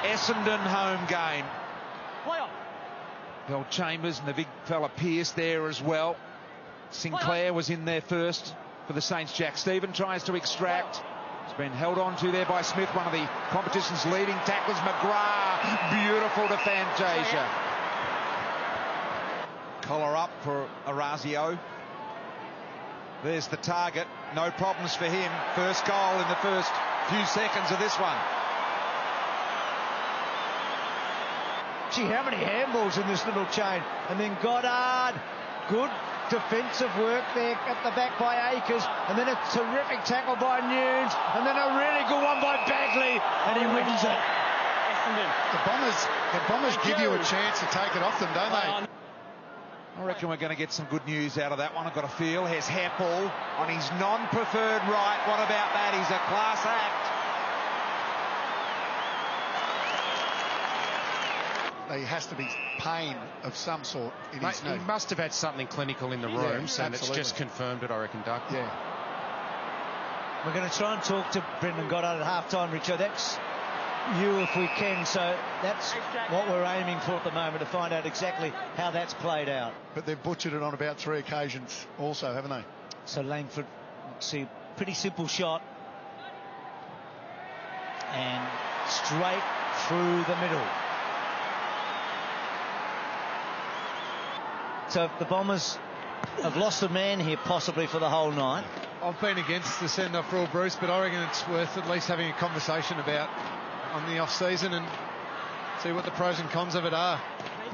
Essendon home game. Bell Chambers and the big fella Pearce there as well. Sinclair was in there first for the Saints. Jack Stephen tries to extract. It's been held on to there by Smith, one of the competition's leading tacklers. McGrath, beautiful to Fantasia. Collar up for Orazio. There's the target. No problems for him. First goal in the first few seconds of this one. Gee, how many handballs in this little chain? And then Goddard, good defensive work there at the back by Akers, and then a terrific tackle by Nunes, and then a really good one by Bagley, and he wins it. The Bombers give you a chance to take it off them, don't they? I reckon we're going to get some good news out of that one. I've got a feel. Here's Heppel on his non-preferred right. What about that? He's a class act. There has to be pain of some sort in his knee. He must have had something clinical in the rooms, and it's just confirmed it, I reckon, Doug. Yeah. We're going to try and talk to Brendon Goddard at half-time, Richard. That's you if we can, so that's what we're aiming for at the moment, to find out exactly how that's played out. But they've butchered it on about 3 occasions also, haven't they? So Langford, see, pretty simple shot. And straight through the middle. So the Bombers have lost a man here possibly for the whole night. I've been against the send-off rule, Bruce, but I reckon it's worth at least having a conversation about on the off-season and see what the pros and cons of it are.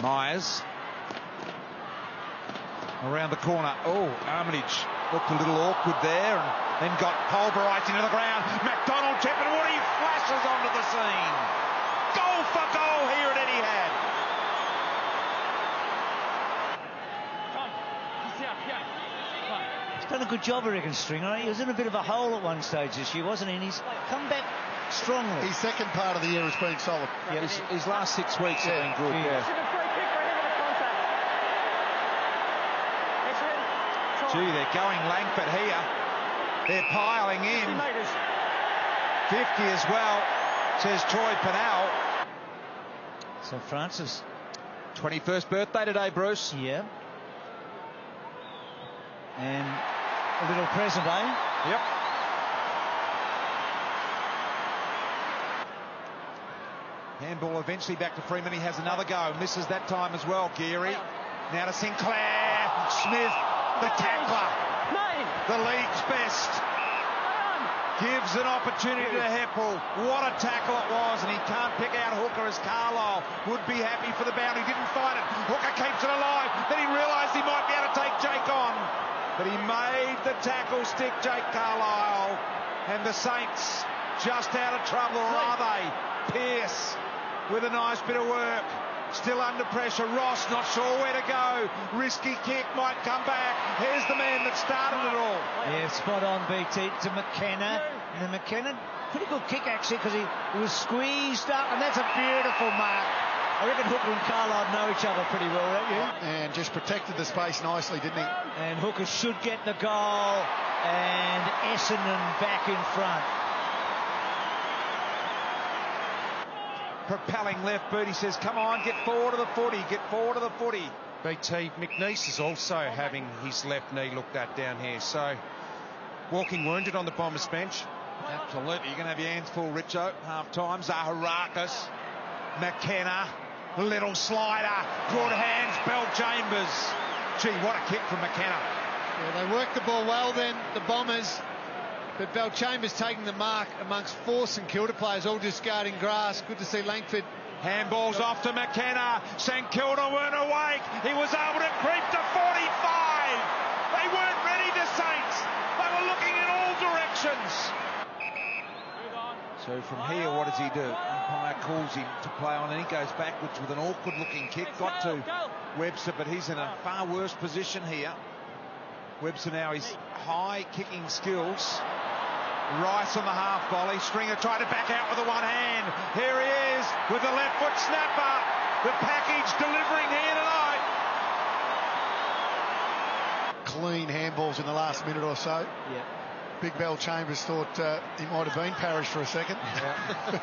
Myers around the corner. Oh, Armitage looked a little awkward there and then got pulverised into the ground. McDonald-Tipungwuti flashes onto the scene. Goal for goal here at Etihad. He's done a good job, I reckon, Stringer. He was in a bit of a hole at one stage this year, wasn't he? And he's come back strongly. His second part of the year has been solid. Yeah, his last 6 weeks have been good. Yeah. Gee, they're going Langford here. They're piling in. 50 as well, says Troy Pennell. So Francis. 21st birthday today, Bruce. Yeah. And a little present, eh? Yep. Handball eventually back to Freeman. He has another go. Misses that time as well. Geary. Now to Sinclair. Smith, the tackler. The league's best. Gives an opportunity to Heppel. What a tackle it was, and he can't pick out Hooker as Carlisle would be happy for the boundary. Didn't find it. Hooker keeps it alive. Then he realised he might be able to take Jake on. But he made the tackle stick Jake Carlisle. And the Saints just out of trouble, or are they? Pearce with a nice bit of work. Still under pressure. Ross not sure where to go. Risky kick might come back. Here's the man that started it all. Yeah, spot on, BT, to McKenna. And then McKenna, pretty good kick actually, because he was squeezed up, and that's a beautiful mark. I reckon Hooker and Carlisle know each other pretty well, don't you? And just protected the space nicely, didn't he? And Hooker should get the goal, and Essendon back in front. Propelling left boot, he says, come on, get forward to the footy, get forward to the footy. BT, McNeese is also having his left knee looked at down here, so walking wounded on the Bombers bench. Absolutely, you're going to have your hands full, Richo. Half-time, Zaharakis, McKenna, little slider, good hands, Bell Chambers. Gee, what a kick from McKenna. Yeah, they worked the ball well then, the Bombers. But Bell Chambers taking the mark amongst 4 St Kilda players, all just guarding grass. Good to see Langford. Handballs off to McKenna. St Kilda weren't awake. He was able to creep to 45. They weren't ready, the Saints. They were looking in all directions. So from here, what does he do? Umpire calls him to play on, and he goes backwards with an awkward-looking kick. Got to Webster, but he's in a far worse position here. Webster now, his high kicking skills. Rice on the half volley. Stringer tried to back out with the one hand. Here he is with the left foot snapper. The package delivering here tonight. Clean handballs in the last minute or so. Yeah. Big Bell Chambers thought he might have been Parish for a second. Yeah.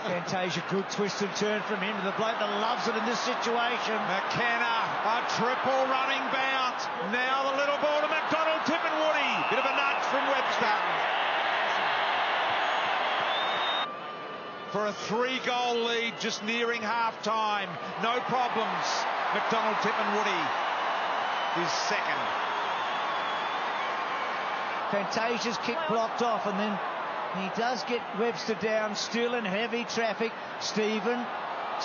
Fantasia, good twist and turn from him to the bloke that loves it in this situation. McKenna, a triple running bounce. Now the little ball to McDonald-Tipungwuti. Bit of a nudge from Webster. For a 3-goal lead, just nearing half-time. No problems. McDonald-Tipungwuti is second. Fantasia's kick blocked off, and then he does get Webster down, still in heavy traffic. Stephen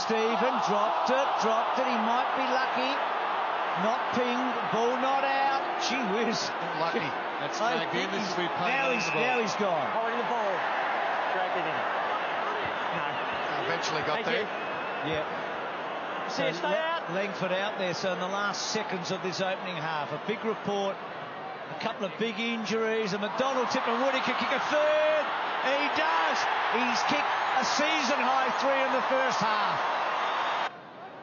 dropped it. He might be lucky. Not pinged, ball not out. Gee whiz. Lucky. That's snagged in. This will be playing now he's gone. Holding the ball. Dragged it in. No. Eventually got there. Yeah. So stay out. Langford out there. So in the last seconds of this opening half, a big report. A couple of big injuries, and McDonald-Tipungwuti can kick a third. He does. He's kicked a season-high 3 in the first half.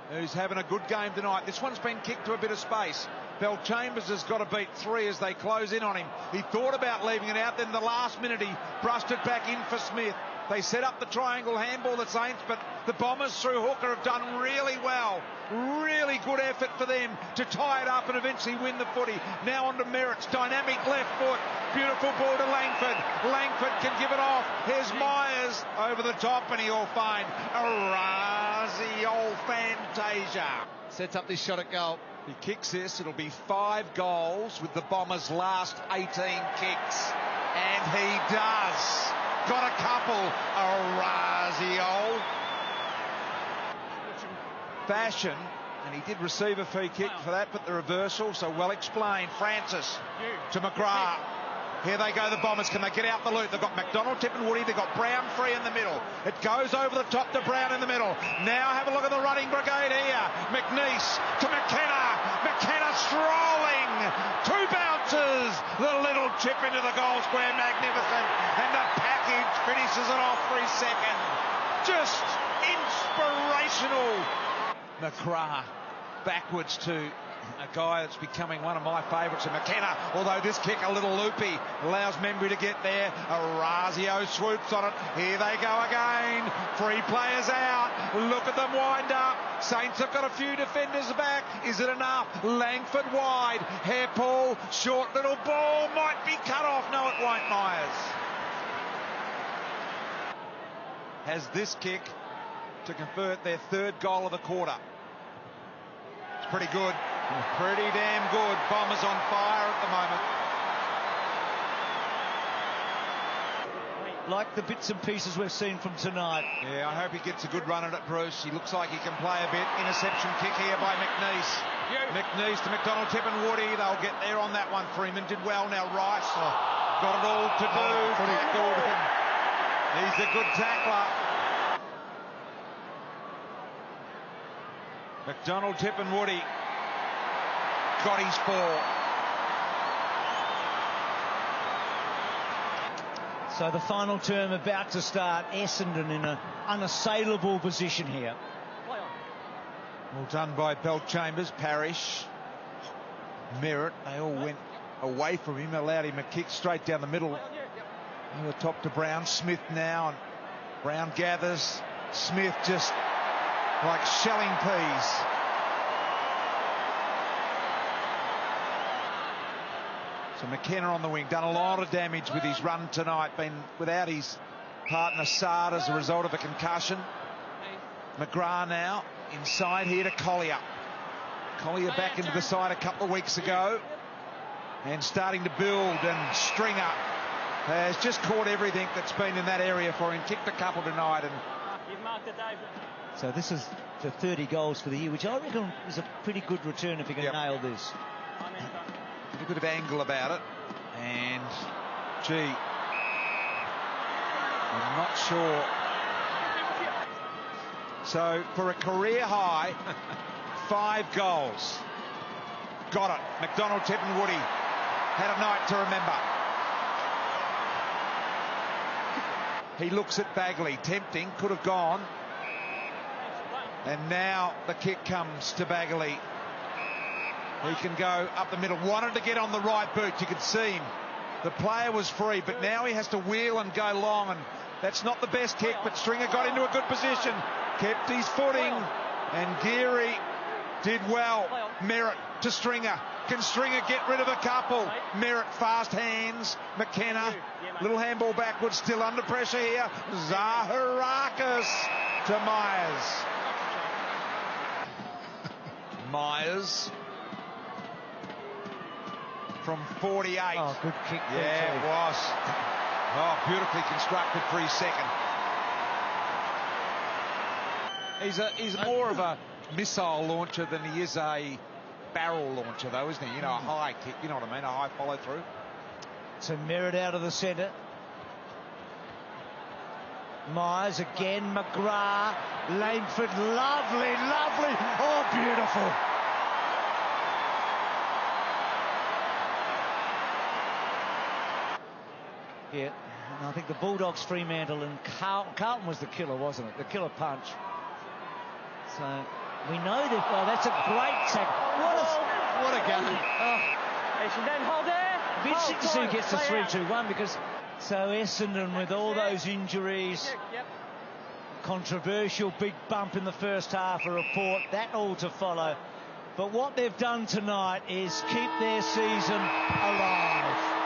Who's having a good game tonight. This one's been kicked to a bit of space. Bell Chambers has got to beat 3 as they close in on him. He thought about leaving it out, then the last minute he brushed it back in for Smith. They set up the triangle handball, the Saints, but the Bombers through Hooker have done really well. Really good effort for them to tie it up and eventually win the footy. Now on to Merritt's dynamic left foot. Beautiful ball to Langford. Langford can give it off. Here's Myers over the top, and he'll find a Razi old Fantasia. Sets up this shot at goal. He kicks this. It'll be 5 goals with the Bombers' last 18 kicks. And he does. Got a couple. A Razio. Fashion, and he did receive a free kick for that, but the reversal, so well explained. Francis to McGrath. Here they go, the Bombers. Can they get out the loop? They've got McDonald-Tipungwuti. They've got Brown free in the middle. It goes over the top to Brown in the middle. Now have a look at the running brigade here. McNeice to McKenna. McKenna strolling. 2 bounces. The little chip into the goal square. Magnificent. And the package finishes it off for his second. Just inspirational. McGrath backwards to a guy that's becoming one of my favourites, and McKenna, although this kick a little loopy, allows Membry to get there. Razio swoops on it. Here they go again. 3 players out. Look at them wind up. Saints have got a few defenders back. Is it enough? Langford wide. Hair pull. Short little ball. Might be cut off. No, it won't. Myers has this kick to convert their 3rd goal of the quarter. It's pretty good. Pretty damn good. Bombers on fire at the moment. Like the bits and pieces we've seen from tonight. Yeah, I hope he gets a good run at it, Bruce. He looks like he can play a bit. Interception kick here by McNeice. McNeice to McDonald-Tipungwuti. They'll get there on that one. Freeman did well. Now Rice got it all to do. He's a good tackler. McDonald-Tipungwuti got his 4. So the final term about to start. Essendon in an unassailable position here. Well done by Bell Chambers, Parish, Merritt. They all went away from him, allowed him a kick straight down the middle. Over the top to Brown. Smith now, and Brown gathers. Smith just like shelling peas. So McKenna on the wing, done a lot of damage with his run tonight, been without his partner Saad as a result of a concussion. McGrath now inside here to Collier. Collier back into the side a couple of weeks ago and starting to build, and Stringer has just caught everything that's been in that area for him. Kicked a couple tonight, and so this is for 30 goals for the year, which I reckon is a pretty good return if he can nail this. A bit of angle about it, and gee, I'm not sure. So for a career high, 5 goals. Got it. McDonald-Tipungwuti had a night to remember. He looks at Bagley, tempting, could have gone. And now the kick comes to Bagley. He can go up the middle. Wanted to get on the right boot. You could see him The player was free, but now he has to wheel and go long, and that's not the best kick, but Stringer got into a good position, kept his footing, and Geary did well. Merritt to Stringer. Can Stringer get rid of a couple? Merritt, fast hands. McKenna, little handball backwards, still under pressure here. Zaharakis to Myers. Myers from 48. Oh, good kick. Yeah, it was. Oh, beautifully constructed for his second. He's more of a missile launcher than he is a barrel launcher, though, isn't he? You know, a high kick, you know what I mean, a high follow through. So Merritt out of the centre. Myers again, McGrath, Langford, lovely, lovely, oh, beautiful. Yeah, and I think the Bulldogs Fremantle and Carlton was the killer, wasn't it? The killer punch. So we know that. Oh, that's a great tackle. What a game. Essendon, hold there. It'd be interesting to see who gets the 3-2-1, because so Essendon with all those injuries, controversial big bump in the first half, a report, that all to follow. But what they've done tonight is keep their season alive.